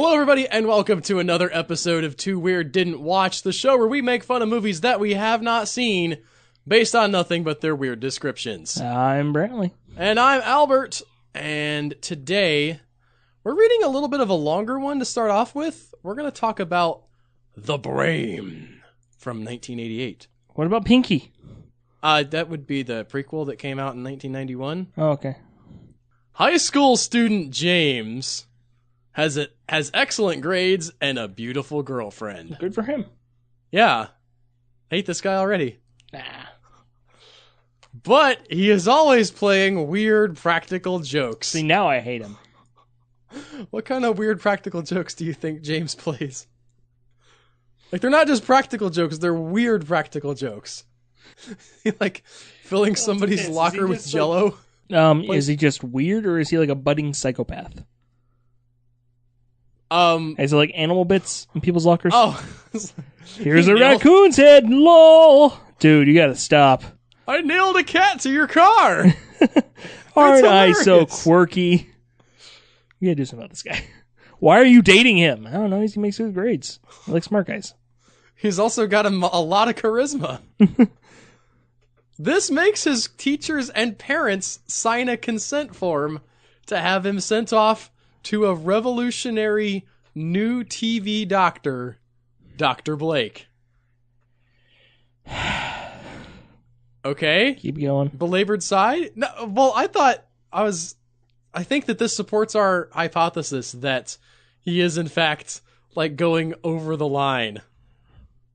Hello, everybody, and welcome to another episode of Too Weird Didn't Watch, the show where we make fun of movies that we have not seen based on nothing but their weird descriptions. I'm Brantley. And I'm Albert, and today we're reading a little bit of a longer one to start off with. We're going to talk about The Brain from 1988. What about Pinky? That would be the prequel that came out in 1991. Oh, okay. High school student James has excellent grades and a beautiful girlfriend. Good for him. Yeah. Hate this guy already. Nah. But he is always playing weird practical jokes. See, now I hate him. What kind of weird practical jokes do you think James plays? Like, they're not just practical jokes, they're weird practical jokes. Like, filling somebody's locker with Jell-O. Is he just weird, or is he like a budding psychopath? Is it like animal bits in people's lockers? Oh. Here's a raccoon's head, lol! Dude, you gotta stop. I nailed a cat to your car! Aren't I so quirky? You gotta do something about this guy. Why are you dating him? I don't know, he makes good grades. I like smart guys. He's also got a lot of charisma. This makes his teachers and parents sign a consent form to have him sent off to a revolutionary new TV doctor, Dr. Blake. Okay? Keep going. Belabored side? No, well, I think that this supports our hypothesis that he is in fact like going over the line.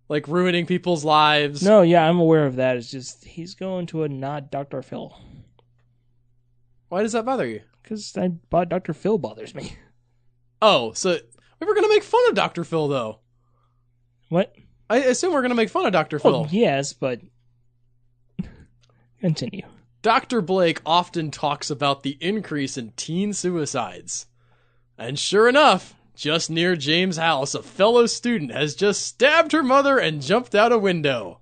Like ruining people's lives. No, yeah, I'm aware of that. It's just, he's going to a not Dr. Phil. Why does that bother you? Because Dr. Phil bothers me. Oh, so we were going to make fun of Dr. Phil, though. What? I assume we're going to make fun of Dr. Phil. Oh, yes, but continue. Dr. Blake often talks about the increase in teen suicides. And sure enough, just near James' house, a fellow student has just stabbed her mother and jumped out a window.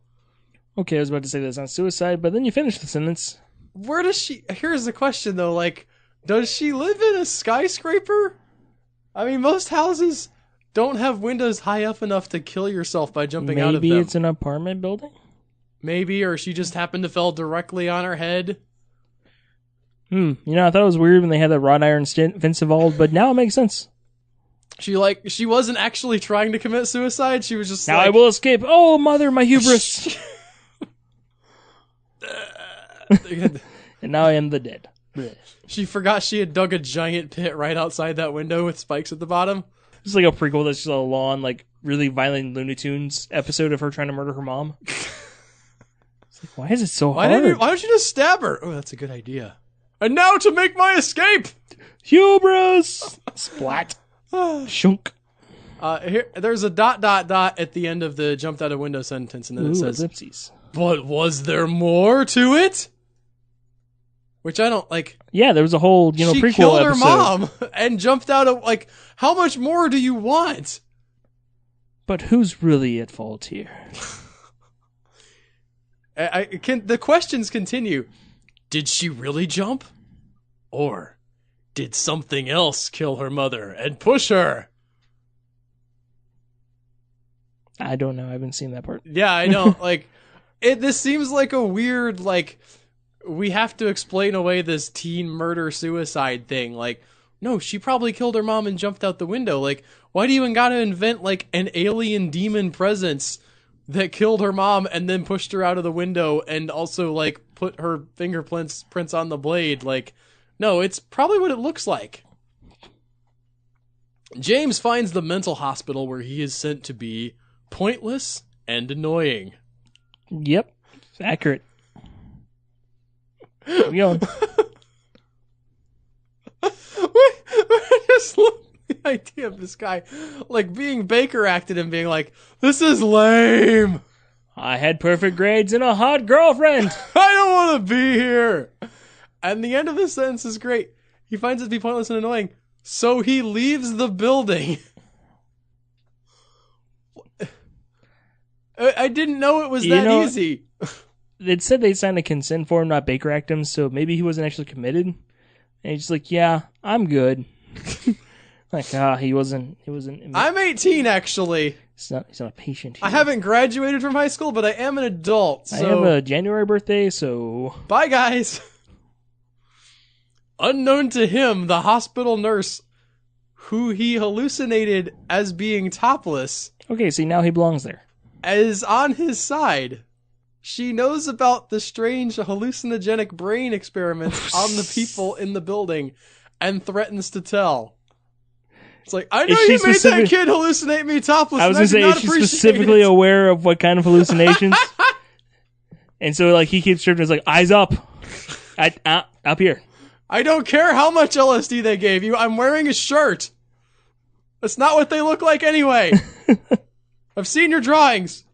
Okay, I was about to say that's not suicide, but then you finished the sentence. Where does she... Here's the question, though. Like, does she live in a skyscraper? I mean, most houses don't have windows high up enough to kill yourself by jumping out of them. Maybe it's an apartment building? Maybe, or she just happened to fall directly on her head. You know, I thought it was weird when they had that wrought iron fence involved, but now it makes sense. She wasn't actually trying to commit suicide. She was just now I will escape. Oh, mother, my hubris. And now I am the dead. She forgot she had dug a giant pit right outside that window with spikes at the bottom. It's like a prequel that's just a long, like, really violent Looney Tunes episode of her trying to murder her mom. It's like, why is it so hard? Why don't you just stab her? Oh, that's a good idea. And now to make my escape! Hubris! Splat. Shunk. Here, there's a ... at the end of the jumped out of window sentence, and then it says, ellipses. But was there more to it? Which I don't like. Yeah, there was a whole, prequel episode. She killed her mom and jumped out of, like, how much more do you want? But who's really at fault here? The questions continue. Did she really jump? Or did something else kill her mother and push her? I don't know. I haven't seen that part. Yeah, I know. Like, this seems like a weird, like, we have to explain away this teen murder suicide thing. Like, no, she probably killed her mom and jumped out the window. Like, why do you even gotta invent, like, an alien demon presence that killed her mom and then pushed her out of the window and also, like, put her fingerprints on the blade? Like, no, it's probably what it looks like. James finds the mental hospital where he is sent to be pointless and annoying. Yep, it's accurate. Keep going. I just love the idea of this guy, like, being Baker acted and being like, this is lame. I had perfect grades and a hot girlfriend. I don't want to be here. And the end of this sentence is great. He finds it to be pointless and annoying, so he leaves the building. I didn't know it was that easy. It said they signed a consent form, not Baker Act him, so maybe he wasn't actually committed. And he's just like, yeah, I'm good. Like, he wasn't. I'm 18, actually. He's not a patient here. I haven't graduated from high school, but I am an adult. So I have a January birthday, so... Bye, guys. Unknown to him, the hospital nurse, who he hallucinated as being topless... Okay, see, now he belongs there. ...is on his side. She knows about the strange hallucinogenic brain experiments on the people in the building and threatens to tell. It's like, I know you made that kid hallucinate me topless. I was going to say, is she specifically aware of what kind of hallucinations? And so, like, he keeps stripping. It's like, eyes up. Up here. I don't care how much LSD they gave you. I'm wearing a shirt. That's not what they look like anyway. I've seen your drawings.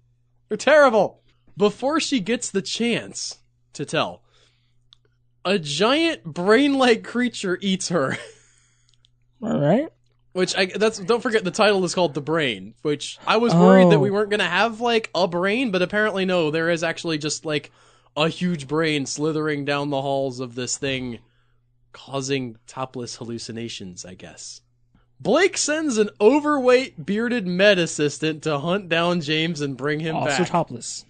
They're terrible. Before she gets the chance to tell, a giant brain-like creature eats her. All right. Which don't forget the title is called The Brain, which I was worried that we weren't going to have like a brain, but apparently no, there is actually just like a huge brain slithering down the halls of this thing, causing topless hallucinations, I guess. Blake sends an overweight bearded med assistant to hunt down James and bring him back. Also topless.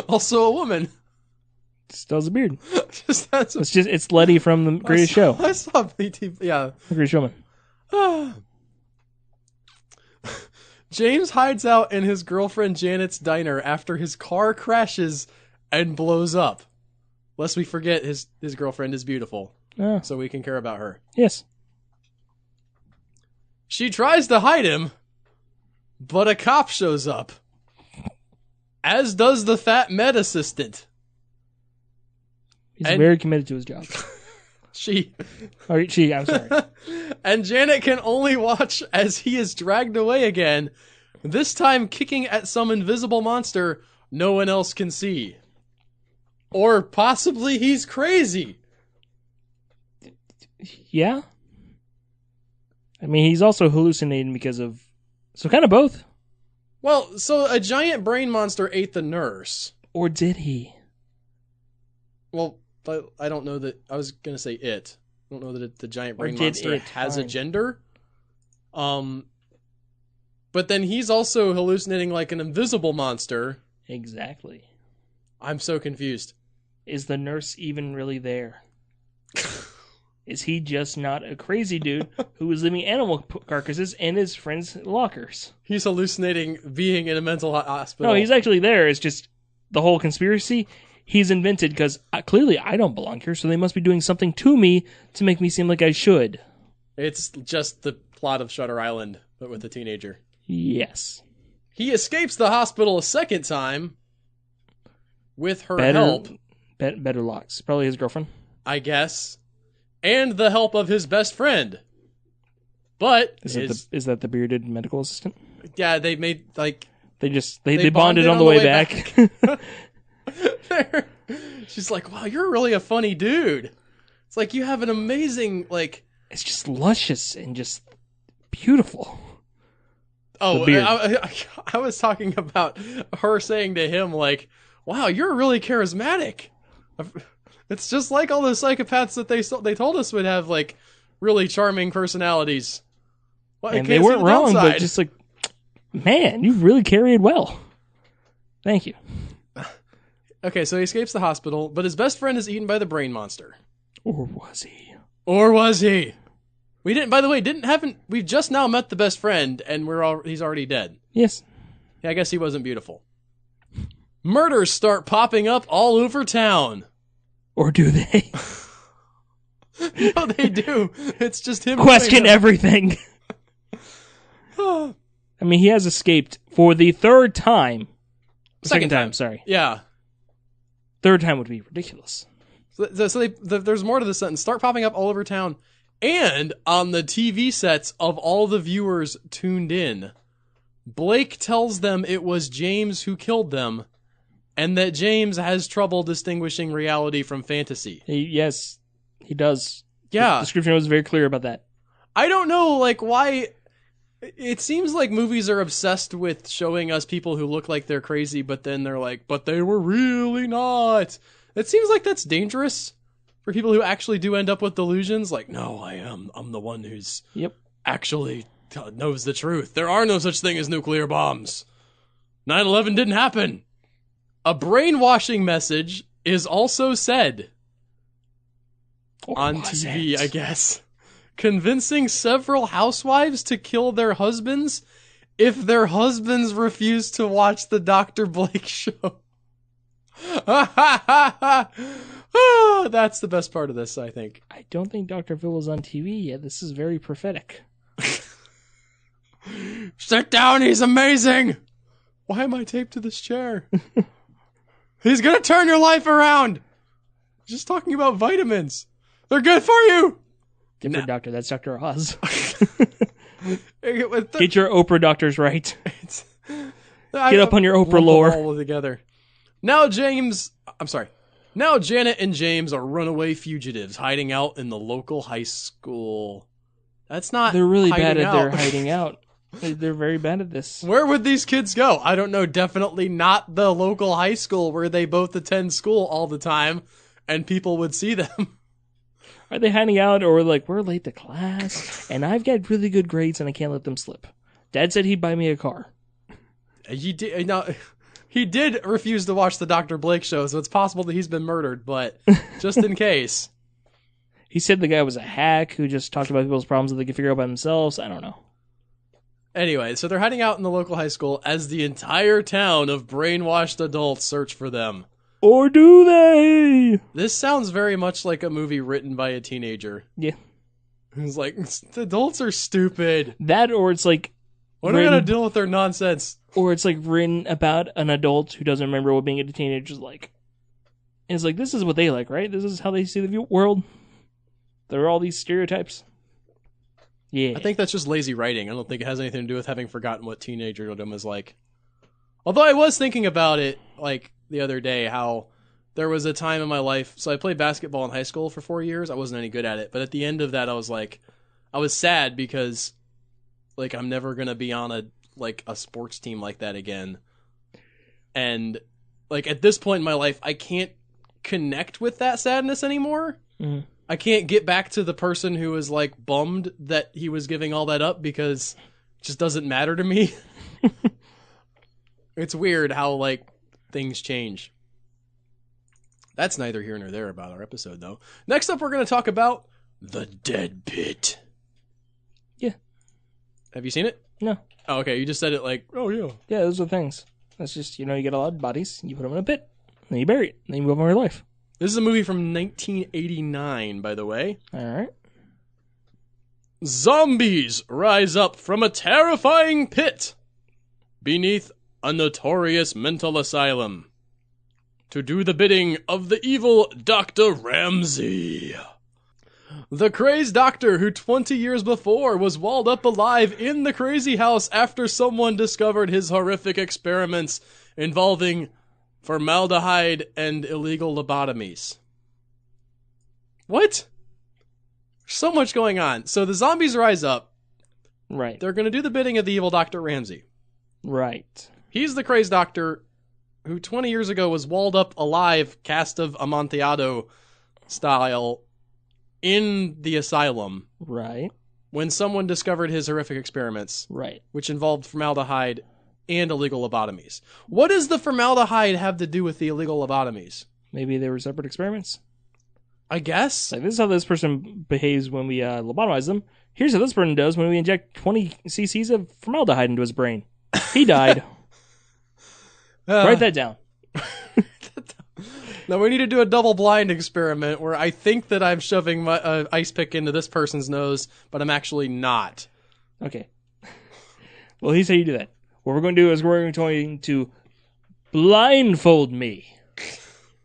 Also a woman. Still has a beard. It's Letty from The Greatest Show. I saw BT, yeah. The Greatest Showman. James hides out in his girlfriend Janet's diner after his car crashes and blows up. Lest we forget his girlfriend is beautiful. So we can care about her. Yes. She tries to hide him, but a cop shows up. As does the fat med assistant. He's very committed to his job. I'm sorry. And Janet can only watch as he is dragged away again, this time kicking at some invisible monster no one else can see. Or possibly he's crazy. Yeah. I mean, he's also hallucinating because of... So kind of both. Well, so a giant brain monster ate the nurse. Or did he? Well... But I don't know that... I was going to say it. I don't know that the giant brain monster has a gender. But then he's also hallucinating like an invisible monster. Exactly. I'm so confused. Is the nurse even really there? Is he just not a crazy dude who was leaving animal carcasses in his friends' lockers? He's hallucinating being in a mental hospital. No, he's actually there. It's just the whole conspiracy... He's invented because clearly I don't belong here, so they must be doing something to me to make me seem like I should. It's just the plot of Shutter Island, but with a teenager. Yes. He escapes the hospital a second time with her help. Better locks. Probably his girlfriend. I guess. And the help of his best friend. But... Is that the bearded medical assistant? Yeah, they made, like... They bonded on the way back. She's like, wow, you're really a funny dude. It's like you have an amazing, like... It's just luscious and just beautiful. Oh, I was talking about her saying to him, like, wow, you're really charismatic. It's just like all the psychopaths that they told us would have, like, really charming personalities. Well, and they weren't wrong, but just like, man, you really carry it well. Thank you. Okay, so he escapes the hospital, but his best friend is eaten by the brain monster. Or was he? We've just now met the best friend, and he's already dead. Yes. Yeah, I guess he wasn't beautiful. Murders start popping up all over town. Or do they? No, they do. It's just him. Question everything. I mean, he has escaped for the third time. Second time, sorry. Yeah. Third time would be ridiculous. So there's more to the sentence. Start popping up all over town. And on the TV sets of all the viewers tuned in, Blake tells them it was James who killed them, and that James has trouble distinguishing reality from fantasy. Yes, he does. Yeah. The description was very clear about that. I don't know, like, why... It seems like movies are obsessed with showing us people who look like they're crazy, but then they're like, but they were really not. It seems like that's dangerous. For people who actually do end up with delusions, like, no, I'm the one who's Yep. actually knows the truth. There are no such thing as nuclear bombs. 9/11 didn't happen. A brainwashing message is also said on TV, I guess, convincing several housewives to kill their husbands if their husbands refuse to watch the Dr. Blake show. That's the best part of this, I think. I don't think Dr. Phil was on TV yet. This is very prophetic. Sit down, he's amazing! Why am I taped to this chair? He's gonna turn your life around! Just talking about vitamins. They're good for you! Different doctor. That's Dr. Oz. Get Get your Oprah doctors right. Get up on your Oprah lore. All together. Now Janet and James are runaway fugitives hiding out in the local high school. That's not They're really bad hiding at their out. hiding out. They're very bad at this. Where would these kids go? I don't know. Definitely not the local high school where they both attend school all the time and people would see them. Are they hiding out or like, we're late to class and I've got really good grades and I can't let them slip? Dad said he'd buy me a car. He did refuse to watch the Dr. Blake show, so it's possible that he's been murdered, but just in case. He said the guy was a hack who just talked about people's problems that they could figure out by themselves. I don't know. Anyway, so they're hiding out in the local high school as the entire town of brainwashed adults search for them. Or do they? This sounds very much like a movie written by a teenager. Yeah. Who's like, adults are stupid. That or it's like... What are we going to deal with their nonsense? Or it's like written about an adult who doesn't remember what being a teenager is like. And it's like, this is what they like, right? This is how they see the world. There are all these stereotypes. Yeah. I think that's just lazy writing. I don't think it has anything to do with having forgotten what teenagerdom is like. Although I was thinking about it, like, the other day, how there was a time in my life... So I played basketball in high school for 4 years. I wasn't any good at it. But at the end of that, I was like... I was sad because, like, I'm never going to be on a sports team like that again. And, like, at this point in my life, I can't connect with that sadness anymore. Mm. I can't get back to the person who was, like, bummed that he was giving all that up because it just doesn't matter to me. It's weird how, like, things change. That's neither here nor there about our episode, though. Next up, we're going to talk about The Dead Pit. Yeah. Have you seen it? No. Oh, okay. You just said it like, oh, yeah. Yeah, those are things. That's just, you get a lot of bodies, you put them in a pit, then you bury it, then you move on with your life. This is a movie from 1989, by the way. All right. Zombies rise up from a terrifying pit beneath a notorious mental asylum to do the bidding of the evil Dr. Ramsey. The crazed doctor who 20 years before was walled up alive in the crazy house after someone discovered his horrific experiments involving formaldehyde and illegal lobotomies. What? So much going on. So the zombies rise up. Right. They're going to do the bidding of the evil Dr. Ramsey. Right. He's the crazed doctor who 20 years ago was walled up alive, cast of Amontillado style, in the asylum. Right. When someone discovered his horrific experiments. Right. Which involved formaldehyde and illegal lobotomies. What does the formaldehyde have to do with the illegal lobotomies? Maybe they were separate experiments. I guess. Like, this is how this person behaves when we lobotomize them. Here's how this person does when we inject 20 cc's of formaldehyde into his brain. He died. Write that down. Now we need to do a double-blind experiment where I think that I'm shoving my ice pick into this person's nose, but I'm actually not. Okay. Well, here's how you do that. What we're going to do is we're going to blindfold me.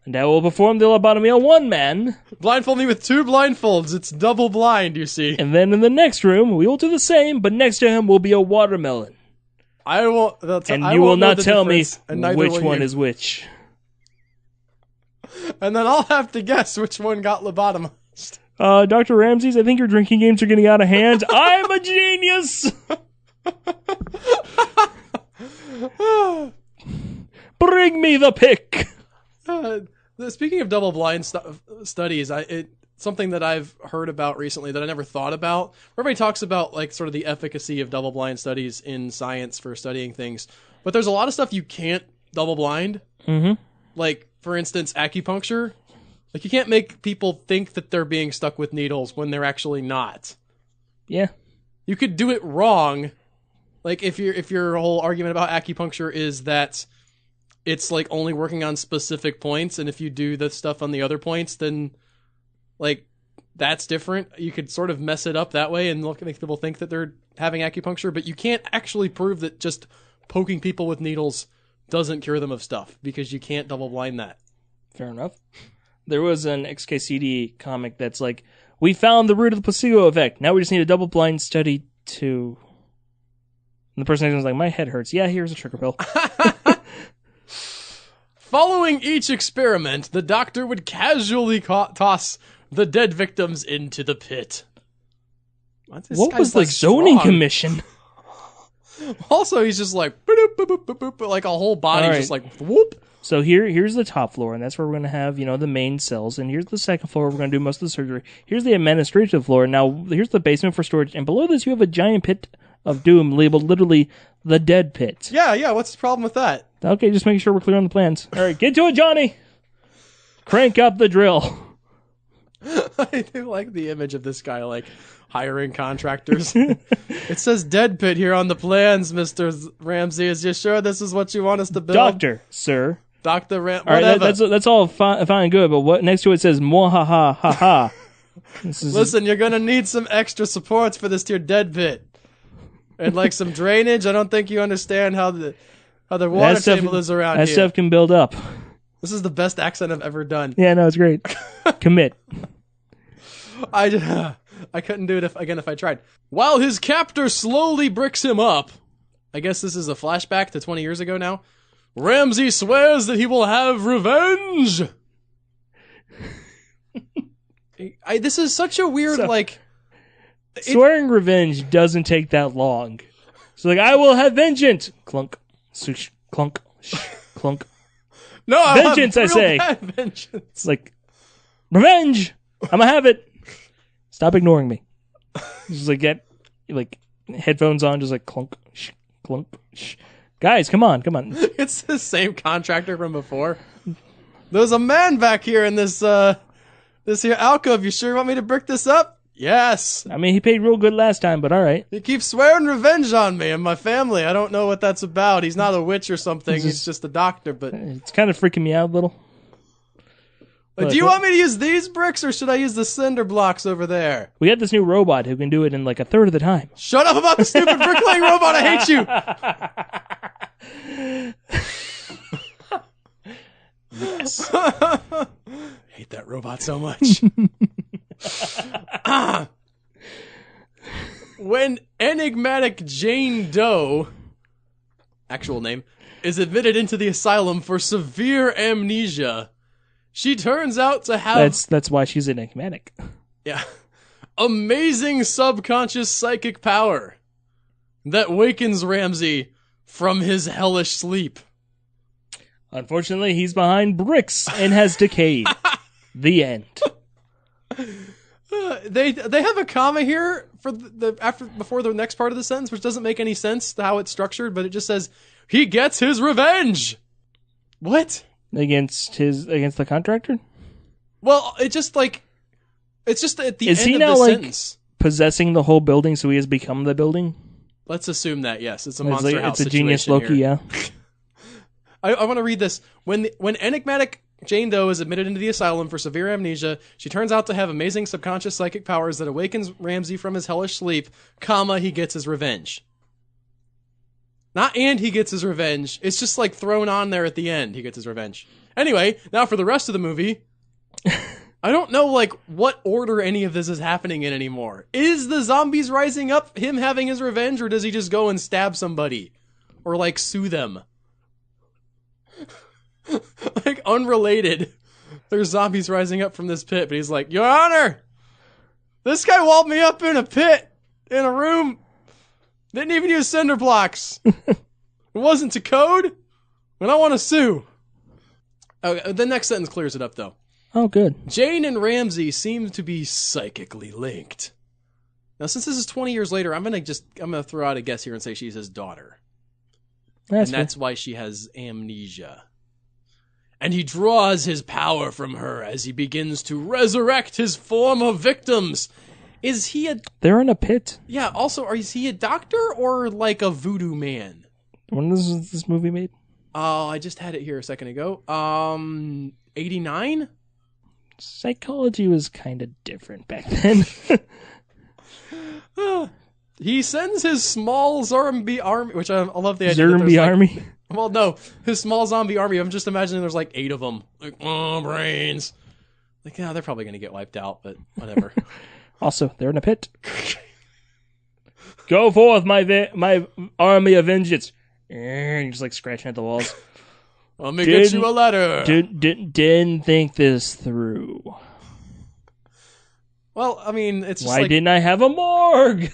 And I will perform the lobotomy on one man. Blindfold me with 2 blindfolds. It's double blind, you see. And then in the next room, we will do the same, but next to him will be a watermelon. I won't. And you will not tell me which one is which. And then I'll have to guess which one got lobotomized. Dr. Ramses, I think your drinking games are getting out of hand. I'm a genius! Bring me the pick! Speaking of double-blind studies, something that I've heard about recently that I never thought about. Everybody talks about like sort of the efficacy of double-blind studies in science for studying things, but there's a lot of stuff you can't double-blind. Mm-hmm. Like, for instance, acupuncture. Like, you can't make people think that they're being stuck with needles when they're actually not. Yeah. You could do it wrong. Like, if your whole argument about acupuncture is that it's, like, only working on specific points, and if you do the stuff on the other points, then, like, that's different. You could sort of mess it up that way and make people think that they're having acupuncture, but you can't actually prove that just poking people with needles doesn't cure them of stuff, because you can't double-blind that. Fair enough. There was an XKCD comic that's like, we found the root of the placebo effect. Now we just need a double-blind study to... And the person was like, my head hurts. Yeah, here's a sugar pill. Following each experiment, the doctor would casually toss the dead victims into the pit. What was the zoning commission? Also, he's just like, boop, boop, boop, boop, boop, like a whole body just like, whoop. So here's the top floor, and that's where we're going to have, the main cells. And here's the second floor where we're going to do most of the surgery. Here's the administrative floor. Now, here's the basement for storage. And below this, you have a giant pit of doom labeled literally the dead pit. Yeah, what's the problem with that? Okay, just making sure we're clear on the plans. All right, get to it, Johnny! Crank up the drill. I do like the image of this guy, like, hiring contractors. It says dead pit here on the plans, Mr. Ramsey. Is you sure this is what you want us to build? Doctor, sir. Dr. Ramsey. All right, that's all fine and good, but what next to it says, mwahaha, ha ha. Listen, you're going to need some extra supports for this to your dead pit. And, like, some drainage. I don't think you understand how the water table is around here. That stuff can build up. This is the best accent I've ever done. Yeah, no, it's great. Commit. I couldn't do it if I tried. While his captor slowly bricks him up, I guess this is a flashback to 20 years ago now, Ramsey swears that he will have revenge. This is such a weird, swearing revenge doesn't take that long. So, I will have vengeance. Clunk. Swoosh. Clunk. Clunk. No, vengeance, I say. Vengeance. Revenge. I'm gonna have it. Stop ignoring me. Just get headphones on, just clunk, clunk. Guys, come on. It's the same contractor from before. There's a man back here in this here alcove. You sure you want me to brick this up? Yes. I mean, he paid real good last time, but all right. He keeps swearing revenge on me and my family. I don't know what that's about. He's not a witch or something. He's just a doctor, but it's kind of freaking me out a little. Do you want me to use these bricks, or should I use the cinder blocks over there? We got this new robot who can do it in a third of the time. Shut up about the stupid bricklaying robot. I hate you. Yes. I hate that robot so much. When enigmatic Jane Doe, actual name, is admitted into the asylum for severe amnesia, she turns out to have... That's why she's enigmatic. Yeah. Amazing subconscious psychic power that wakens Ramsey from his hellish sleep. Unfortunately, he's behind bricks and has decayed. The end. They have a comma here for before the next part of the sentence, which doesn't make any sense to how it's structured, but it just says, he gets his revenge. What? Against the contractor? Well, it's just at the Is end he of now the sentence. Possessing the whole building, so he has become the building? Let's assume that, yes. It's a monster house. It's a genius Loki, here. yeah. I want to read this. When enigmatic Jane Doe is admitted into the asylum for severe amnesia, she turns out to have amazing subconscious psychic powers that awakens Ramsey from his hellish sleep, he gets his revenge. Not and he gets his revenge. It's just thrown on there at the end. He gets his revenge. Anyway, now for the rest of the movie, I don't know what order any of this is happening in anymore. Is the zombies rising up him having his revenge, or does he just go and stab somebody? Or sue them? Unrelated. There's zombies rising up from this pit, but he's like, Your Honor! This guy walled me up in a pit, in a room. Didn't even use cinder blocks. It wasn't to code, and I want to sue. Oh, the next sentence clears it up, though. Oh, good. Jane and Ramsey seem to be psychically linked. Now, since this is 20 years later, I'm gonna throw out a guess here and say she's his daughter. That's why she has amnesia. And he draws his power from her as he begins to resurrect his former victims. Is he a... They're in a pit. Yeah, also, is he a doctor or like a voodoo man? When was this movie made? Oh, I just had it here a second ago. 89? Psychology was kind of different back then. He sends his small zombie army, which I love the idea. Zombie army? Well, no, his small zombie army. I'm just imagining there's like 8 of them. Like, oh, brains. Like, yeah, they're probably going to get wiped out, but whatever. Also, they're in a pit. Go forth, my army of vengeance. And just like scratching at the walls. Let me get you a letter. Didn't think this through. Well, I mean, it's just why didn't I have a morgue?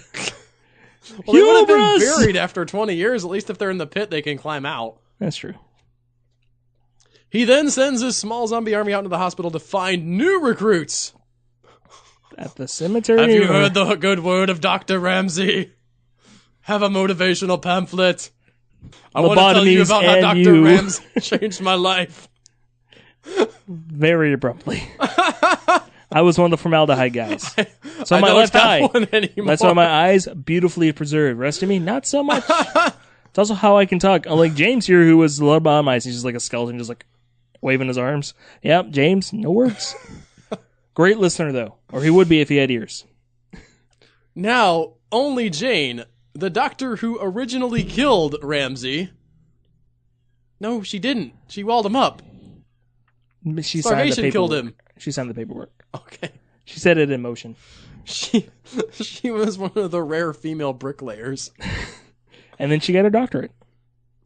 Well, they would have been buried after 20 years. At least if they're in the pit, they can climb out. That's true. He then sends his small zombie army out into the hospital to find new recruits. At the cemetery? Have you heard the good word of Dr. Ramsey? Have a motivational pamphlet. I want to tell you about how Dr. Ramsey changed my life. Very abruptly. I was one of the formaldehyde guys. So my left eye. That's why my eyes beautifully preserved. Rest of me, not so much. It's also how I can talk. Unlike James here, who was lobotomized, he's just like a skeleton, just like waving his arms. Yep, James, no words. Great listener, though. Or he would be if he had ears. Now, only Jane, the doctor who originally killed Ramsey. No, she didn't. She walled him up. Starvation killed him. She signed the paperwork. Okay. She set it in motion. She was one of the rare female bricklayers. And then she got her doctorate.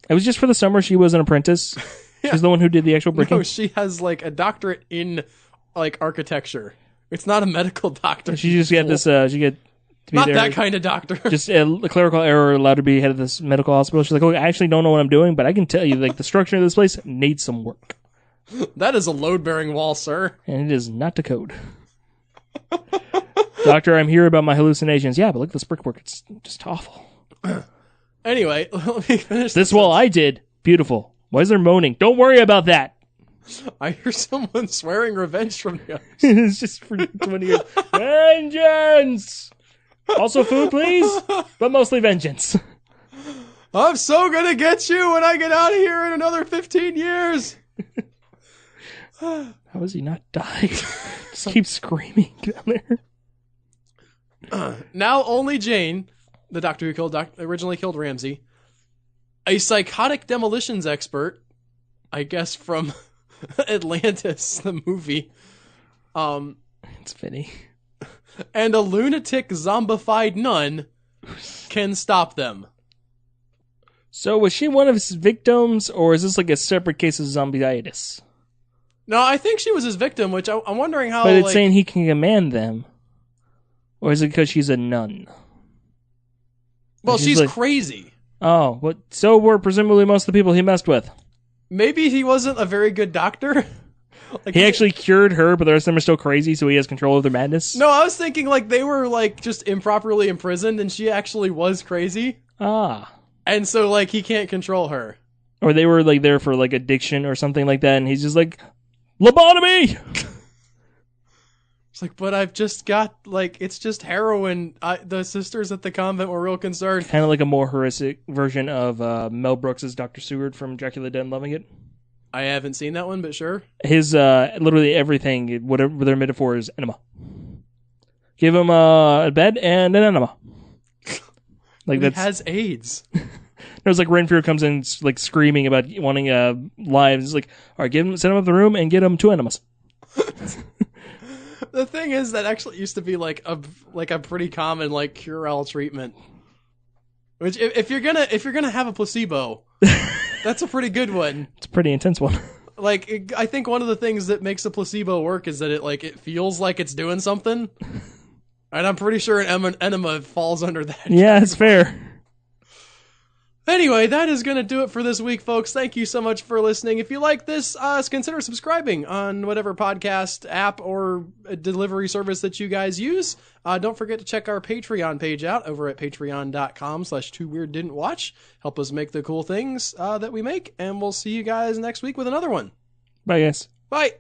It was just for the summer. She was an apprentice. Yeah. She's the one who did the actual bricking. No, she has like a doctorate in like architecture. It's not a medical doctor. She just got this. She get to be not there. That kind of doctor. Just a clerical error allowed to be head of this medical hospital. She's like, oh, I actually don't know what I'm doing, but I can tell you, like, the structure of this place needs some work. That is a load-bearing wall, sir. And it is not to code. Doctor, I'm here about my hallucinations. Yeah, but look at this brickwork. It's just awful. Anyway, let me finish this wall I did. Beautiful. Why is there moaning? Don't worry about that. I hear someone swearing revenge from the others. It's just for 20 years. Vengeance! Also food, please, but mostly vengeance. I'm so gonna get you when I get out of here in another 15 years. How has he not died? Just keep screaming down there. Now only Jane, the doctor who originally killed Ramsey, a psychotic demolitions expert, I guess from Atlantis, the movie. It's funny. And a lunatic zombified nun can stop them. So was she one of his victims, or is this like a separate case of zombieitis? No, I think she was his victim, which I'm wondering how... But it's saying he can command them. Or is it because she's a nun? Well, she's crazy. Oh, but so were presumably most of the people he messed with. Maybe he wasn't a very good doctor. He actually cured her, but the rest of them are still crazy, so he has control of their madness? No, I was thinking like they were like just improperly imprisoned, and she actually was crazy. Ah. And so like he can't control her. Or they were like there for like addiction or something like that, and he's just like, lobotomy! It's like, but I've just got, like, it's just heroin. The sisters at the convent were real concerned. Kind of like a more horrific version of Mel Brooks' Dr. Seward from Dracula Dead and Loving It. I haven't seen that one, but sure. His, literally everything, whatever their metaphor is, enema. Give him a bed and an enema. Like he has AIDS. There's like Renfrew comes in like screaming about wanting lives. It's like, all right, send him up the room and get him 2 enemas. The thing is that actually used to be like a pretty common like cure-all treatment. Which if you're gonna have a placebo, that's a pretty good one. It's a pretty intense one. Like I think one of the things that makes a placebo work is that it feels like it's doing something. And I'm pretty sure an enema falls under that. Yeah, it's fair. Anyway, that is going to do it for this week, folks. Thank you so much for listening. If you like this, consider subscribing on whatever podcast app or delivery service that you guys use. Don't forget to check our Patreon page out over at patreon.com/2weirdDidn'tWatch. Help us make the cool things that we make, and we'll see you guys next week with another one. Bye, guys. Bye.